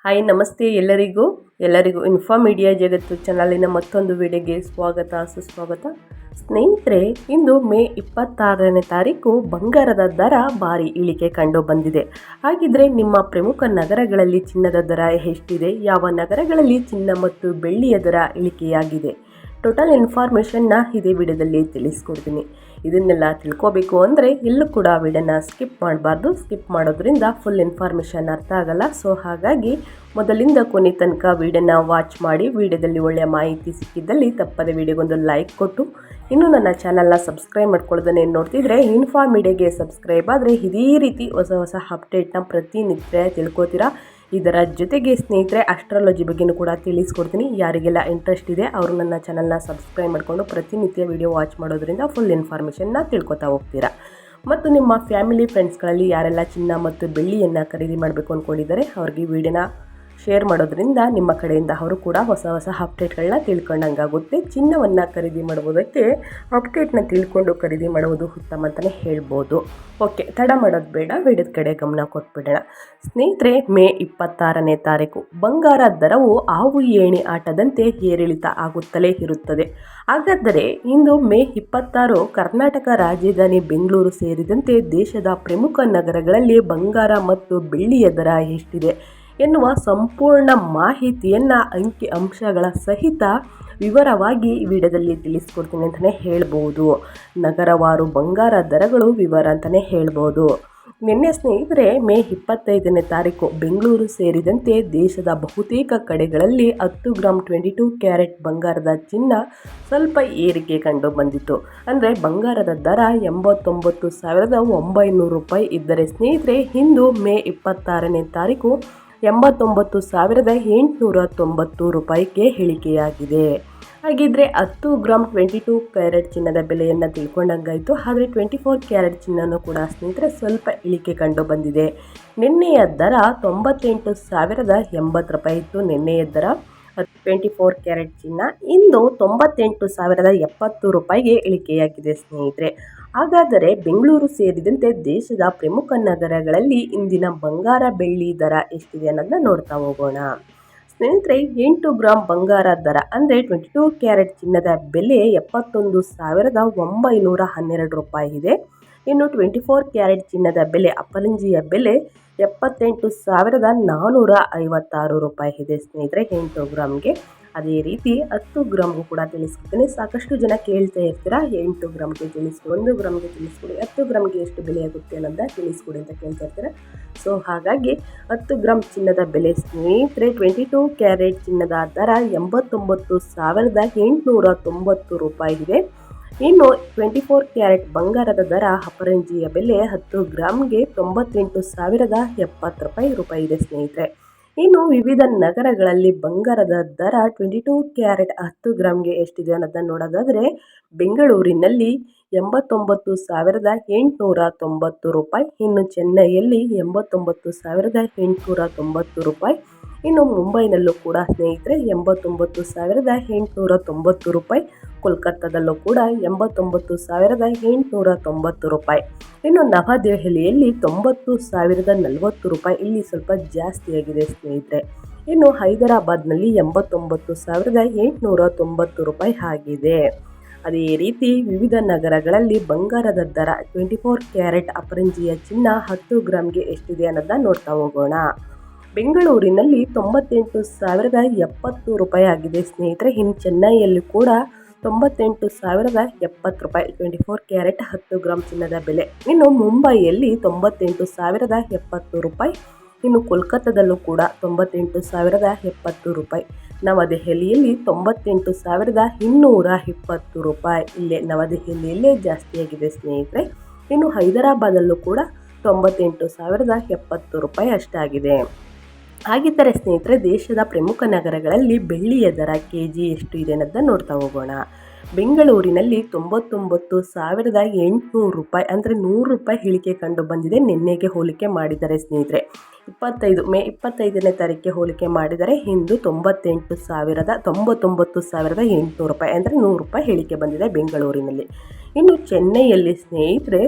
Hi ನಮಸ್ತೆ ಎಲ್ಲರಿಗೂ info media ಜಗತ್ತು ಚಾನಲಿನ ಮತ್ತೊಂದು ವಿಡಿಯೋಗೆ ಸುಸ್ವಾಗತ. ಸ್ನೇಹಿತರೆ, ಇಂದು ಮೇ 26ನೇ ತಾರೀಕು ಬಂಗಾರದ ದರ ಭಾರಿ ಇಳಿಕೆ ಕಂಡು ಬಂದಿದೆ. ಹಾಗಿದ್ರೆ ನಿಮ್ಮ ಪ್ರಮುಖ ನಗರಗಳಲ್ಲಿ ಚಿನ್ನದ ದರ ಎಷ್ಟಿದೆ, ಯಾವ ನಗರಗಳಲ್ಲಿ ಚಿನ್ನ ಮತ್ತು ಬೆಳ್ಳಿಯ ದರ ಇಳಿಕೆಯಾಗಿದೆ, ಟೋಟಲ್ ಇನ್ಫಾರ್ಮೇಷನ್ನ ಇದೇ ವಿಡಿಯೋದಲ್ಲಿ ತಿಳಿಸ್ಕೊಡ್ತೀನಿ. ಇದನ್ನೆಲ್ಲ ತಿಳ್ಕೋಬೇಕು ಅಂದರೆ ಎಲ್ಲೂ ಕೂಡ ವಿಡಿಯೋನ ಸ್ಕಿಪ್ ಮಾಡಬಾರ್ದು. ಸ್ಕಿಪ್ ಮಾಡೋದ್ರಿಂದ ಫುಲ್ ಇನ್ಫಾರ್ಮೇಷನ್ ಅರ್ಥ ಆಗಲ್ಲ. ಸೊ ಹಾಗಾಗಿ ಮೊದಲಿಂದ ಕೊನೆ ತನಕ ವಿಡಿಯೋನ ವಾಚ್ ಮಾಡಿ. ವಿಡಿಯೋದಲ್ಲಿ ಒಳ್ಳೆಯ ಮಾಹಿತಿ ಸಿಕ್ಕಿದ್ದಲ್ಲಿ ತಪ್ಪದೆ ವಿಡಿಯೋಗೊಂದು ಲೈಕ್ ಕೊಟ್ಟು, ಇನ್ನೂ ನನ್ನ ಚಾನಲ್ನ ಸಬ್ಸ್ಕ್ರೈಬ್ ಮಾಡ್ಕೊಳ್ಳೋದನ್ನೇ ನೋಡ್ತಿದ್ರೆ ಇನ್ಫಾ ಮೀಡಿಯಾಗೆ ಸಬ್ಸ್ಕ್ರೈಬ್ ಆದರೆ ಇದೇ ರೀತಿ ಹೊಸ ಅಪ್ಡೇಟ್ನ ಪ್ರತಿನಿತ್ಯ ತಿಳ್ಕೊತೀರಾ. ಇದರ ಜೊತೆಗೆ ಸ್ನೇಹಿತರೆ, ಆಸ್ಟ್ರಾಲಜಿ ಬಗ್ಗೆನೂ ಕೂಡ ತಿಳಿಸ್ಕೊಡ್ತೀನಿ. ಯಾರಿಗೆಲ್ಲ ಇಂಟ್ರೆಸ್ಟ್ ಇದೆ ಅವರು ನನ್ನ ಚಾನಲ್ನ ಸಬ್ಸ್ಕ್ರೈಬ್ ಮಾಡಿಕೊಂಡು ಪ್ರತಿನಿತ್ಯ ವಿಡಿಯೋ ವಾಚ್ ಮಾಡೋದ್ರಿಂದ ಫುಲ್ ಇನ್ಫಾರ್ಮೇಷನ್ನ ತಿಳ್ಕೊತಾ ಹೋಗ್ತೀರಾ. ಮತ್ತು ನಿಮ್ಮ ಫ್ಯಾಮಿಲಿ ಫ್ರೆಂಡ್ಸ್ಗಳಲ್ಲಿ ಯಾರೆಲ್ಲ ಚಿನ್ನ ಮತ್ತು ಬೆಳ್ಳಿಯನ್ನು ಖರೀದಿ ಮಾಡಬೇಕು ಅಂದ್ಕೊಂಡಿದ್ದಾರೆ ಅವ್ರಿಗೆ ವಿಡಿಯೋನ ಶೇರ್ ಮಾಡೋದ್ರಿಂದ ನಿಮ್ಮ ಕಡೆಯಿಂದ ಅವರು ಕೂಡ ಹೊಸ ಅಪ್ಡೇಟ್ಗಳನ್ನ ತಿಳ್ಕೊಂಡಂಗಾಗುತ್ತೆ. ಚಿನ್ನವನ್ನು ಖರೀದಿ ಮಾಡುವುದಕ್ಕೆ ಅಪ್ಡೇಟ್ನ ತಿಳ್ಕೊಂಡು ಖರೀದಿ ಮಾಡುವುದು ಉತ್ತಮ ಅಂತಲೇ ಹೇಳ್ಬೋದು. ಓಕೆ, ತಡ ಮಾಡೋದು ಬೇಡ, ವಿಡಿಯೋದ ಕಡೆ ಗಮನ ಕೊಟ್ಬಿಡೋಣ. ಸ್ನೇಹಿತರೆ, ಮೇ 26ನೇ ತಾರೀಕು ಬಂಗಾರ ದರವು ಹಾವು ಏಣಿ ಆಟದಂತೆ ಏರಿಳಿತ ಆಗುತ್ತಲೇ ಇರುತ್ತದೆ. ಹಾಗಾದರೆ ಇಂದು ಮೇ 26 ಕರ್ನಾಟಕ ರಾಜಧಾನಿ ಬೆಂಗಳೂರು ಸೇರಿದಂತೆ ದೇಶದ ಪ್ರಮುಖ ನಗರಗಳಲ್ಲಿ ಬಂಗಾರ ಮತ್ತು ಬೆಳ್ಳಿಯ ದರ ಎಷ್ಟಿದೆ ಎನ್ನುವ ಸಂಪೂರ್ಣ ಮಾಹಿತಿಯನ್ನು ಅಂಕಿ ಅಂಶಗಳ ಸಹಿತ ವಿವರವಾಗಿ ವಿಡಿಯೋದಲ್ಲಿ ತಿಳಿಸ್ಕೊಡ್ತೀನಿ ಅಂತಲೇ ಹೇಳ್ಬೋದು. ನಗರವಾರು ಬಂಗಾರ ದರಗಳು ವಿವರ ಅಂತಲೇ ಹೇಳ್ಬೋದು. ನಿನ್ನೆ ಸ್ನೇಹಿತರೆ, ಮೇ 25ನೇ ತಾರೀಕು ಬೆಂಗಳೂರು ಸೇರಿದಂತೆ ದೇಶದ ಬಹುತೇಕ ಕಡೆಗಳಲ್ಲಿ 10 ಗ್ರಾಮ್ 22 ಕ್ಯಾರೆಟ್ ಬಂಗಾರದ ಚಿನ್ನ ಸ್ವಲ್ಪ ಏರಿಕೆ ಕಂಡು ಬಂದಿತ್ತು. ಅಂದರೆ ಬಂಗಾರದ ದರ 89,900 ರೂಪಾಯಿ ಇದ್ದರೆ ಸ್ನೇಹಿತರೆ, ಇಂದು ಮೇ 26ನೇ ತಾರೀಕು 89,890 ರೂಪಾಯಿಗೆ ಇಳಿಕೆಯಾಗಿದೆ. ಹಾಗಿದ್ರೆ 10 ಗ್ರಾಮ್ 22 ಕ್ಯಾರೆಟ್ ಚಿನ್ನದ ಬೆಲೆಯನ್ನು ತಿಳ್ಕೊಂಡಂಗಾಯಿತು. ಆದರೆ 24 ಕ್ಯಾರೆಟ್ ಚಿನ್ನನೂ ಕೂಡ ಸ್ನೇಹಿತರೆ ಸ್ವಲ್ಪ ಇಳಿಕೆ ಕಂಡು ಬಂದಿದೆ. ನಿನ್ನೆಯ ದರ 98,080 ರೂಪಾಯಿ ಇತ್ತು. ನಿನ್ನೆಯ ದರ 24 ಕ್ಯಾರೆಟ್ ಚಿನ್ನ ಇಂದು 98,070 ರೂಪಾಯಿಗೆ ಇಳಿಕೆಯಾಗಿದೆ ಸ್ನೇಹಿತರೆ. ಹಾಗಾದರೆ ಬೆಂಗಳೂರು ಸೇರಿದಂತೆ ದೇಶದ ಪ್ರಮುಖ ನಗರಗಳಲ್ಲಿ ಇಂದಿನ ಬಂಗಾರ ಬೆಳ್ಳಿ ದರ ಎಷ್ಟಿದೆ ಅನ್ನೋದನ್ನ ನೋಡ್ತಾ ಹೋಗೋಣ. ಸ್ನೇಹಿತರೆ, 8 ಗ್ರಾಮ್ ಬಂಗಾರ ದರ ಅಂದರೆ 22 ಕ್ಯಾರೆಟ್ ಚಿನ್ನದ ಬೆಲೆ 71,912 ರೂಪಾಯಿ ಇದೆ. ಇನ್ನು 24 ಕ್ಯಾರೆಟ್ ಚಿನ್ನದ ಬೆಲೆ ಅಪರಂಜಿಯ ಬೆಲೆ 78,456 ರೂಪಾಯಿ ಇದೆ ಸ್ನೇಹಿತರೆ 8 ಗ್ರಾಮ್ಗೆ. ಅದೇ ರೀತಿ 10 ಗ್ರಾಮ್ಗೂ ಕೂಡ ತಿಳಿಸ್ಕೊಡ್ತೀನಿ. ಸಾಕಷ್ಟು ಜನ ಕೇಳ್ತಾ ಇರ್ತೀರಾ, 8 ಗ್ರಾಮ್ಗೆ ತಿಳಿಸ್ಕೊಡಿ, 1 ಗ್ರಾಮ್ಗೆ ತಿಳಿಸ್ಕೊಡಿ, 10 ಗ್ರಾಮ್ಗೆ ಎಷ್ಟು ಬೆಲೆ ಆಗುತ್ತೆ ಅನ್ನೋದನ್ನ ತಿಳಿಸ್ಕೊಡಿ ಅಂತ ಕೇಳ್ತಾ ಇರ್ತೀರಾ. ಸೊ ಹಾಗಾಗಿ 10 ಗ್ರಾಮ್ ಚಿನ್ನದ ಬೆಲೆ ಸ್ನೇಹಿತರೆ 22 ಕ್ಯಾರೆಟ್ ಚಿನ್ನದ ದರ 89,890 ರೂಪಾಯಿ ಇದೆ. ಇನ್ನು 24 ಕ್ಯಾರೆಟ್ ಬಂಗಾರದ ದರ ಅಪರಂಜಿಯ ಬೆಲೆ 10 ಗ್ರಾಮ್ಗೆ 98,070 ರೂಪಾಯಿ ಇದೆ ಸ್ನೇಹಿತರೆ. ಇನ್ನು ವಿವಿಧ ನಗರಗಳಲ್ಲಿ ಬಂಗಾರದ ದರ 22 ಕ್ಯಾರೆಟ್ 10 ಗ್ರಾಮ್ಗೆ ಎಷ್ಟಿದೆ ಅನ್ನೋದನ್ನು ನೋಡೋದಾದರೆ, ಬೆಂಗಳೂರಿನಲ್ಲಿ 89,890 ರೂಪಾಯಿ, ಇನ್ನು ಚೆನ್ನೈಯಲ್ಲಿ 89,890 ರೂಪಾಯಿ, ಇನ್ನು ಮುಂಬೈನಲ್ಲೂ ಕೂಡ ಸ್ನೇಹಿತರೆ 89,890 ರೂಪಾಯಿ, ಕೋಲ್ಕತ್ತಾದಲ್ಲೂ ಕೂಡ 89,890 ರೂಪಾಯಿ, ಇನ್ನು ನವದೆಹಲಿಯಲ್ಲಿ 90,040 ರೂಪಾಯಿ, ಇಲ್ಲಿ ಸ್ವಲ್ಪ ಜಾಸ್ತಿಯಾಗಿದೆ ಸ್ನೇಹಿತರೆ. ಇನ್ನು ಹೈದರಾಬಾದ್ನಲ್ಲಿ 89,890 ರೂಪಾಯಿ ಆಗಿದೆ. ಅದೇ ರೀತಿ ವಿವಿಧ ನಗರಗಳಲ್ಲಿ ಬಂಗಾರದ ದರ 24 ಕ್ಯಾರೆಟ್ ಅಪರಂಜಿಯ ಚಿನ್ನ 10 ಗ್ರಾಮ್ಗೆ ಎಷ್ಟಿದೆ ಅನ್ನೋದನ್ನ ನೋಡ್ತಾ ಹೋಗೋಣ. ಬೆಂಗಳೂರಿನಲ್ಲಿ 98,070 ರೂಪಾಯಿ ಆಗಿದೆ ಸ್ನೇಹಿತರೆ. ಇನ್ನು ಚೆನ್ನೈಯಲ್ಲಿ ಕೂಡ 98,070 ರೂಪಾಯಿ 24 ಕ್ಯಾರೆಟ್ 10 ಗ್ರಾಮ್ ಚಿನ್ನದ ಬೆಲೆ. ಇನ್ನು ಮುಂಬೈಯಲ್ಲಿ 98,070 ರೂಪಾಯಿ, ಇನ್ನು ಕೋಲ್ಕತ್ತಾದಲ್ಲೂ ಕೂಡ 98,070 ರೂಪಾಯಿ, ನವದೆಹಲಿಯಲ್ಲಿ 98,220 ರೂಪಾಯಿ, ಇಲ್ಲೇ ನವದೆಹಲಿಯಲ್ಲೇ ಜಾಸ್ತಿಯಾಗಿದೆ ಸ್ನೇಹಿತರೆ. ಇನ್ನು ಹೈದರಾಬಾದಲ್ಲೂ ಕೂಡ 98,070 ರೂಪಾಯಿ ಅಷ್ಟಾಗಿದೆ. ಹಾಗಿದ್ದರೆ ಸ್ನೇಹಿತರೆ, ದೇಶದ ಪ್ರಮುಖ ನಗರಗಳಲ್ಲಿ ಬೆಳ್ಳಿಯ ದರ KG ಎಷ್ಟು ಇದೆ ಅನ್ನೋದನ್ನ ನೋಡ್ತಾ ಹೋಗೋಣ. ಬೆಂಗಳೂರಿನಲ್ಲಿ 99,800 ರೂಪಾಯಿ ಅಂದರೆ 100 ರೂಪಾಯಿ ಇಳಿಕೆ ಕಂಡು ಬಂದಿದೆ. ನಿನ್ನೆಗೆ ಹೋಲಿಕೆ ಮಾಡಿದರೆ ಸ್ನೇಹಿತರೆ ಮೇ 25ನೇ ತಾರೀಕಿಗೆ ಹೋಲಿಕೆ ಮಾಡಿದರೆ ಇಂದು 99,800 ರೂಪಾಯಿ ಅಂದರೆ 100 ರೂಪಾಯಿ ಇಳಿಕೆ ಬಂದಿದೆ ಬೆಂಗಳೂರಿನಲ್ಲಿ. ಇನ್ನು ಚೆನ್ನೈಯಲ್ಲಿ ಸ್ನೇಹಿತರೆ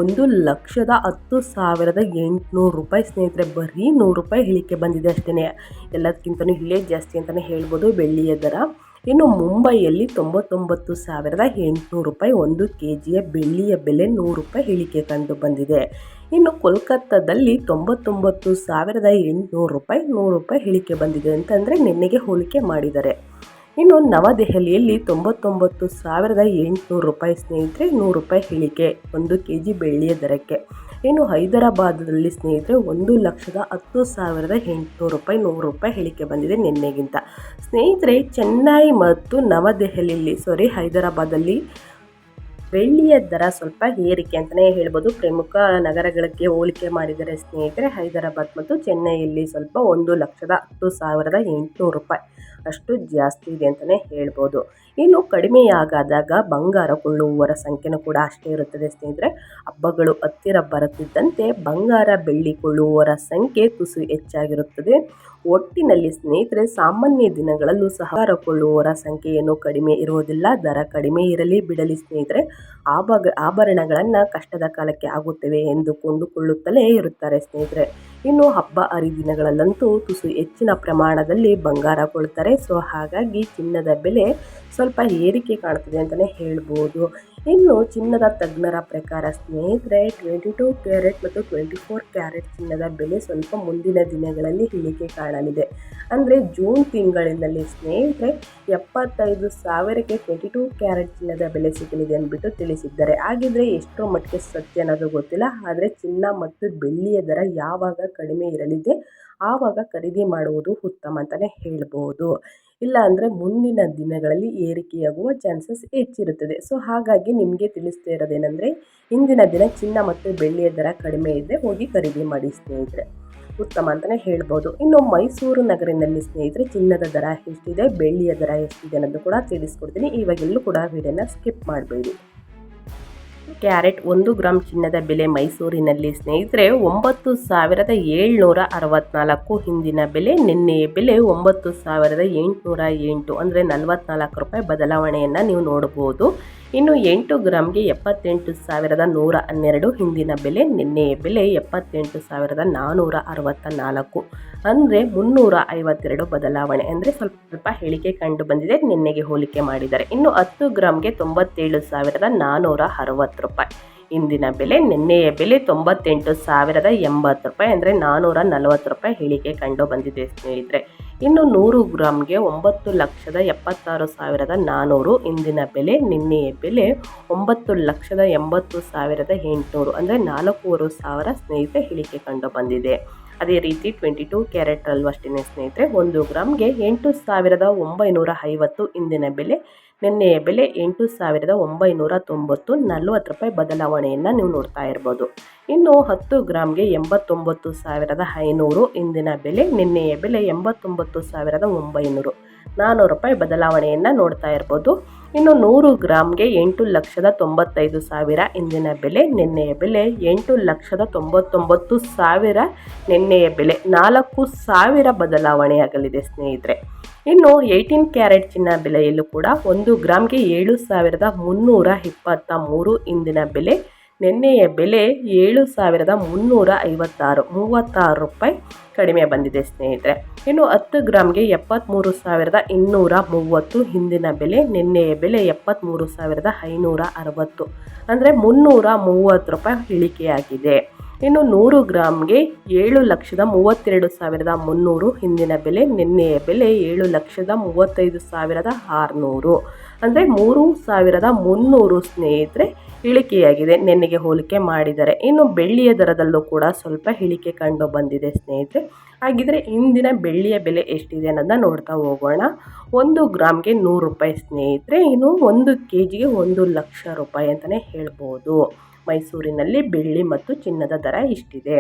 1,10,800 ರೂಪಾಯಿ ಸ್ನೇಹಿತರೆ, ಬರೀ 100 ರೂಪಾಯಿ ಇಳಿಕೆ ಬಂದಿದೆ ಅಷ್ಟೇ. ಎಲ್ಲದಕ್ಕಿಂತಲೂ ಇಲ್ಲೇ ಜಾಸ್ತಿ ಅಂತಲೇ ಹೇಳ್ಬೋದು ಬೆಳ್ಳಿಯ ದರ. ಇನ್ನು ಮುಂಬೈಯಲ್ಲಿ 99,800 ರೂಪಾಯಿ 1 kg ಬೆಳ್ಳಿಯ ಬೆಲೆ 100 ರೂಪಾಯಿ ಇಳಿಕೆ ಕಂಡು ಬಂದಿದೆ. ಇನ್ನು ಕೋಲ್ಕತ್ತಾದಲ್ಲಿ 99,800 ರೂಪಾಯಿ 100 ರೂಪಾಯಿ ಇಳಿಕೆ ಬಂದಿದೆ ಅಂತಂದರೆ ನಿನ್ನೆಗೆ ಹೋಲಿಕೆ ಮಾಡಿದ್ದಾರೆ. ಇನ್ನು ನವದೆಹಲಿಯಲ್ಲಿ 99,800 ರೂಪಾಯಿ ಸ್ನೇಹಿತರೆ 100 ರೂಪಾಯಿ ಇಳಿಕೆ 1 kg ಬೆಳ್ಳಿಯ ದರಕ್ಕೆ. ಇನ್ನು ಹೈದರಾಬಾದಲ್ಲಿ ಸ್ನೇಹಿತರೆ 1,10,800 ರೂಪಾಯಿ 100 ರೂಪಾಯಿ ಇಳಿಕೆ ಬಂದಿದೆ ನಿನ್ನೆಗಿಂತ. ಸ್ನೇಹಿತರೆ ಚೆನ್ನೈ ಮತ್ತು ಹೈದರಾಬಾದಲ್ಲಿ ಬೆಳ್ಳಿಯ ದರ ಸ್ವಲ್ಪ ಏರಿಕೆ ಅಂತಲೇ ಹೇಳ್ಬೋದು. ಪ್ರಮುಖ ನಗರಗಳಿಗೆ ಹೋಲಿಕೆ ಮಾಡಿದರೆ ಸ್ನೇಹಿತರೆ ಹೈದರಾಬಾದ್ ಮತ್ತು ಚೆನ್ನೈಯಲ್ಲಿ ಸ್ವಲ್ಪ 1,10,800 ರೂಪಾಯಿ ಅಷ್ಟು ಜಾಸ್ತಿ ಇದೆ ಅಂತಲೇ ಹೇಳ್ಬೋದು. ಇನ್ನು ಕಡಿಮೆಯಾಗದಾಗ ಬಂಗಾರ ಕೊಳ್ಳುವವರ ಸಂಖ್ಯೆನೂ ಕೂಡ ಅಷ್ಟೇ ಇರುತ್ತದೆ ಸ್ನೇಹಿತರೆ. ಹಬ್ಬಗಳು ಹತ್ತಿರ ಬರುತ್ತಿದ್ದಂತೆ ಬಂಗಾರ ಬೆಳ್ಳಿ ಕೊಳ್ಳುವವರ ಸಂಖ್ಯೆ ತುಸು ಹೆಚ್ಚಾಗಿರುತ್ತದೆ. ಒಟ್ಟಿನಲ್ಲಿ ಸ್ನೇಹಿತರೆ ಸಾಮಾನ್ಯ ದಿನಗಳಲ್ಲೂ ಸಹ ಬಂಗಾರ ಕೊಳ್ಳುವವರ ಸಂಖ್ಯೆಯನ್ನು ಕಡಿಮೆ ಇರುವುದಿಲ್ಲ. ದರ ಕಡಿಮೆ ಇರಲಿ ಬಿಡಲಿ ಸ್ನೇಹಿತರೆ, ಆಭರಣಗಳನ್ನು ಕಷ್ಟದ ಕಾಲಕ್ಕೆ ಆಗುತ್ತವೆ ಎಂದು ಕೊಂಡುಕೊಳ್ಳುತ್ತಲೇ ಇರುತ್ತಾರೆ ಸ್ನೇಹಿತರೆ. ಇನ್ನು ಹಬ್ಬ ಹರಿದಿನಗಳಲ್ಲಂತೂ ತುಸು ಹೆಚ್ಚಿನ ಪ್ರಮಾಣದಲ್ಲಿ ಬಂಗಾರ ಕೊಳ್ತಾರೆ. ಸೊ ಹಾಗಾಗಿ ಚಿನ್ನದ ಬೆಲೆ ಸ್ವಲ್ಪ ಏರಿಕೆ ಕಾಣ್ತದೆ ಅಂತಲೇ ಹೇಳ್ಬೋದು. ಇನ್ನು ಚಿನ್ನದ ತಜ್ಞರ ಪ್ರಕಾರ ಸ್ನೇಹಿತರೆ 22 ಕ್ಯಾರೆಟ್ ಮತ್ತು 24 ಕ್ಯಾರೆಟ್ ಚಿನ್ನದ ಬೆಲೆ ಸ್ವಲ್ಪ ಮುಂದಿನ ದಿನಗಳಲ್ಲಿ ಇಳಿಕೆ ಕಾಣಲಿದೆ. ಅಂದರೆ ಜೂನ್ ತಿಂಗಳಿನಲ್ಲಿ ಸ್ನೇಹಿತರೆ 75,000ಕ್ಕೆ 22 ಕ್ಯಾರೆಟ್ ಚಿನ್ನದ ಬೆಲೆ ಸಿಗಲಿದೆ ಅಂದ್ಬಿಟ್ಟು ತಿಳಿಸಿದ್ದಾರೆ. ಹಾಗಿದ್ರೆ ಎಷ್ಟೋ ಮಟ್ಟಿಗೆ ಸತ್ಯ ಅನ್ನೋದು ಗೊತ್ತಿಲ್ಲ. ಆದರೆ ಚಿನ್ನ ಮತ್ತು ಬೆಳ್ಳಿಯ ದರ ಯಾವಾಗ ಕಡಿಮೆ ಇರಲಿದೆ ಆವಾಗ ಖರೀದಿ ಮಾಡುವುದು ಉತ್ತಮ ಅಂತಲೇ ಹೇಳ್ಬೋದು. ಇಲ್ಲ ಅಂದರೆ ಮುಂದಿನ ದಿನಗಳಲ್ಲಿ ಏರಿಕೆಯಾಗುವ ಚಾನ್ಸಸ್ ಹೆಚ್ಚಿರುತ್ತದೆ. ಸೊ ಹಾಗಾಗಿ ನಿಮಗೆ ತಿಳಿಸ್ತಾ ಇರೋದೇನೆಂದರೆ ಇಂದಿನ ದಿನ ಚಿನ್ನ ಮತ್ತು ಬೆಳ್ಳಿಯ ದರ ಕಡಿಮೆ ಇದ್ದರೆ ಹೋಗಿ ಖರೀದಿ ಮಾಡಿ ಸ್ನೇಹಿತರೆ, ಉತ್ತಮ ಅಂತಲೇ ಹೇಳ್ಬೋದು. ಇನ್ನು ಮೈಸೂರು ನಗರಿನಲ್ಲಿ ಸ್ನೇಹಿತರೆ ಚಿನ್ನದ ದರ ಎಷ್ಟಿದೆ, ಬೆಳ್ಳಿಯ ದರ ಎಷ್ಟಿದೆ ಅನ್ನೋದು ಕೂಡ ತಿಳಿಸ್ಕೊಡ್ತೀನಿ. ಇವಾಗೆಲ್ಲೂ ಕೂಡ ವಿಡಿಯೋನ ಸ್ಕಿಪ್ ಮಾಡಬೇಡಿ. ಕ್ಯಾರೆಟ್ 1 ಗ್ರಾಮ್ ಚಿನ್ನದ ಬೆಲೆ ಮೈಸೂರಿನಲ್ಲಿ ಸ್ನೇಹಿತರೆ 9,764. ಹಿಂದಿನ ಬೆಲೆ ನಿನ್ನೆಯ ಬೆಲೆ 9,808 ಅಂದರೆ 44 ರೂಪಾಯಿ ಬದಲಾವಣೆಯನ್ನು ನೀವು ನೋಡಬಹುದು. ಇನ್ನು 8 ಗ್ರಾಮ್ಗೆ 78,112. ಹಿಂದಿನ ಬೆಲೆ ನಿನ್ನೆಯ ಬೆಲೆ 78,464 ಅಂದರೆ 352 ಬದಲಾವಣೆ, ಅಂದರೆ ಸ್ವಲ್ಪ ಇಳಿಕೆ ಕಂಡು ಬಂದಿದೆ ನಿನ್ನೆಗೆ ಹೋಲಿಕೆ ಮಾಡಿದ್ದಾರೆ. ಇನ್ನು 10 ಗ್ರಾಮ್ಗೆ 97,460 ರೂಪಾಯಿ. ಇಂದಿನ ಬೆಲೆ ನಿನ್ನೆಯ ಬೆಲೆ 98,080 ರೂಪಾಯಿ ಅಂದರೆ 440 ರೂಪಾಯಿ ಇಳಿಕೆ ಕಂಡು ಬಂದಿದೆ ಸ್ನೇಹಿತರೆ. ಇನ್ನು 100 ಗ್ರಾಮ್ಗೆ 9,76,400. ಇಂದಿನ ಬೆಲೆ ನಿನ್ನೆಯ ಬೆಲೆ 9,80,800 ಅಂದರೆ 4,500 ಸ್ನೇಹಿತರೆ ಇಳಿಕೆ ಕಂಡು ಬಂದಿದೆ. ಅದೇ ರೀತಿ 22 ಕ್ಯಾರೆಟ್ ಅಲ್ವ ಅಷ್ಟೇ ಸ್ನೇಹಿತರೆ 1 ಗ್ರಾಮ್ಗೆ 8,950. ಇಂದಿನ ಬೆಲೆ ನಿನ್ನೆಯ ಬೆಲೆ 8,990, 40 ರೂಪಾಯಿ ಬದಲಾವಣೆಯನ್ನು ನೀವು ನೋಡ್ತಾ ಇರ್ಬೋದು. ಇನ್ನು 10 ಗ್ರಾಮ್ಗೆ 89,500. ಇಂದಿನ ಬೆಲೆ ನಿನ್ನೆಯ ಬೆಲೆ 89,900, 400 ರೂಪಾಯಿ ಬದಲಾವಣೆಯನ್ನು ನೋಡ್ತಾ ಇರ್ಬೋದು. ಇನ್ನು 100 ಗ್ರಾಮ್ಗೆ 8,95,000. ಇಂದಿನ ಬೆಲೆ ನಿನ್ನೆಯ ಬೆಲೆ 8,99,000. ನಿನ್ನೆಯ ಬೆಲೆ 4,000 ಬದಲಾವಣೆಯಾಗಲಿದೆ ಸ್ನೇಹಿತರೆ. ಇನ್ನು 18 ಕ್ಯಾರೆಟ್ ಚಿನ್ನ ಬೆಲೆಯಲ್ಲೂ ಕೂಡ 1 ಗ್ರಾಮ್ಗೆ 7,323. ಇಂದಿನ ಬೆಲೆ ನಿನ್ನೆಯ ಬೆಲೆ 7,356, 36 ರೂಪಾಯಿ ಕಡಿಮೆ ಬಂದಿದೆ ಸ್ನೇಹಿತರೆ. ಇನ್ನು 10 ಗ್ರಾಮ್ಗೆ 73,230. ಹಿಂದಿನ ಬೆಲೆ ನಿನ್ನೆಯ ಬೆಲೆ 73,560 ಅಂದರೆ 330 ರೂಪಾಯಿ ಇಳಿಕೆಯಾಗಿದೆ. ಇನ್ನು 100 ಗ್ರಾಮ್ಗೆ 7,32,300. ಹಿಂದಿನ ಬೆಲೆ ನಿನ್ನೆಯ ಬೆಲೆ 7,35,600 ಅಂದರೆ 3,300 ಸ್ನೇಹಿತರೆ ಇಳಿಕೆಯಾಗಿದೆ ನಿನ್ನೆಗೆ ಹೋಲಿಕೆ ಮಾಡಿದರೆ. ಇನ್ನು ಬೆಳ್ಳಿಯ ದರದಲ್ಲೂ ಕೂಡ ಸ್ವಲ್ಪ ಇಳಿಕೆ ಕಂಡು ಬಂದಿದೆ ಸ್ನೇಹಿತರೆ. ಹಾಗಿದ್ರೆ ಇಂದಿನ ಬೆಳ್ಳಿಯ ಬೆಲೆ ಎಷ್ಟಿದೆ ಅನ್ನೋದನ್ನ ನೋಡ್ತಾ ಹೋಗೋಣ. 1 ಗ್ರಾಮ್ಗೆ 100 ರೂಪಾಯಿ ಸ್ನೇಹಿತರೆ. ಇನ್ನು 1 kgಗೆ 1,00,000 ರೂಪಾಯಿ ಅಂತಲೇ ಹೇಳ್ಬೋದು. ಮೈಸೂರಿನಲ್ಲಿ ಬೆಳ್ಳಿ ಮತ್ತು ಚಿನ್ನದ ದರ ಇಷ್ಟಿದೆ.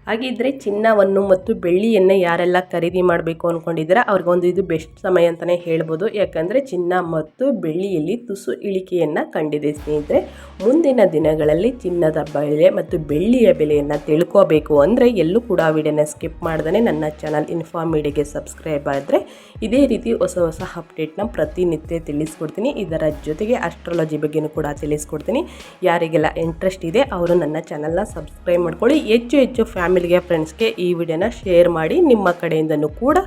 ಹಾಗಿದ್ದರೆ ಚಿನ್ನವನ್ನು ಮತ್ತು ಬೆಳ್ಳಿಯನ್ನು ಯಾರೆಲ್ಲ ಖರೀದಿ ಮಾಡಬೇಕು ಅಂದ್ಕೊಂಡಿದ್ದೀರಾ ಅವ್ರಿಗೊಂದು ಇದು ಬೆಸ್ಟ್ ಸಮಯ ಅಂತಲೇ ಹೇಳ್ಬೋದು. ಯಾಕಂದರೆ ಚಿನ್ನ ಮತ್ತು ಬೆಳ್ಳಿಯಲ್ಲಿ ತುಸು ಇಳಿಕೆಯನ್ನು ಕಂಡಿದೆ ಸ್ನೇಹಿತರೆ. ಮುಂದಿನ ದಿನಗಳಲ್ಲಿ ಚಿನ್ನದ ಬೆಲೆ ಮತ್ತು ಬೆಳ್ಳಿಯ ಬೆಲೆಯನ್ನು ತಿಳ್ಕೋಬೇಕು ಅಂದರೆ ಎಲ್ಲೂ ಕೂಡ ವಿಡಿಯೋನ ಸ್ಕಿಪ್ ಮಾಡ್ದೇ ನನ್ನ ಚಾನಲ್ ಇನ್ಫಾರ್ಮ್ ಮೀಡಿಯಾಗೆ ಸಬ್ಸ್ಕ್ರೈಬ್ ಆದರೆ ಇದೇ ರೀತಿ ಹೊಸ ಹೊಸ ಅಪ್ಡೇಟ್ನ ಪ್ರತಿನಿತ್ಯ ತಿಳಿಸ್ಕೊಡ್ತೀನಿ. ಇದರ ಜೊತೆಗೆ ಆಸ್ಟ್ರಾಲಜಿ ಬಗ್ಗೆಯೂ ಕೂಡ ತಿಳಿಸ್ಕೊಡ್ತೀನಿ. ಯಾರಿಗೆಲ್ಲ ಇಂಟ್ರೆಸ್ಟ್ ಇದೆ ಅವರು ನನ್ನ ಚಾನಲ್ನ ಸಬ್ಸ್ಕ್ರೈಬ್ ಮಾಡ್ಕೊಳ್ಳಿ. ಹೆಚ್ಚು ಫ್ಯಾಮಿಲಿಗೆ ಫ್ರೆಂಡ್ಸ್ಗೆ ಈ ವಿಡಿಯೋನ ಶೇರ್ ಮಾಡಿ. ನಿಮ್ಮ ಕಡೆಯಿಂದನೂ ಕೂಡ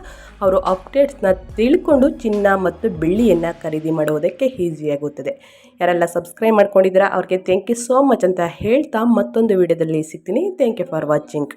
ಅವರು ಅಪ್ಡೇಟ್ಸ್ನ ತಿಳ್ಕೊಂಡು ಚಿನ್ನ ಮತ್ತು ಬೆಳ್ಳಿಯನ್ನು ಖರೀದಿ ಮಾಡುವುದಕ್ಕೆ ಈಸಿಯಾಗುತ್ತದೆ. ಯಾರೆಲ್ಲ ಸಬ್ಸ್ಕ್ರೈಬ್ ಮಾಡ್ಕೊಂಡಿದ್ದೀರಾ ಅವ್ರಿಗೆ ಥ್ಯಾಂಕ್ ಯು ಸೋ ಮಚ್ ಅಂತ ಹೇಳ್ತಾ ಮತ್ತೊಂದು ವಿಡಿಯೋದಲ್ಲಿ ಸಿಗ್ತೀನಿ. Thank you for watching.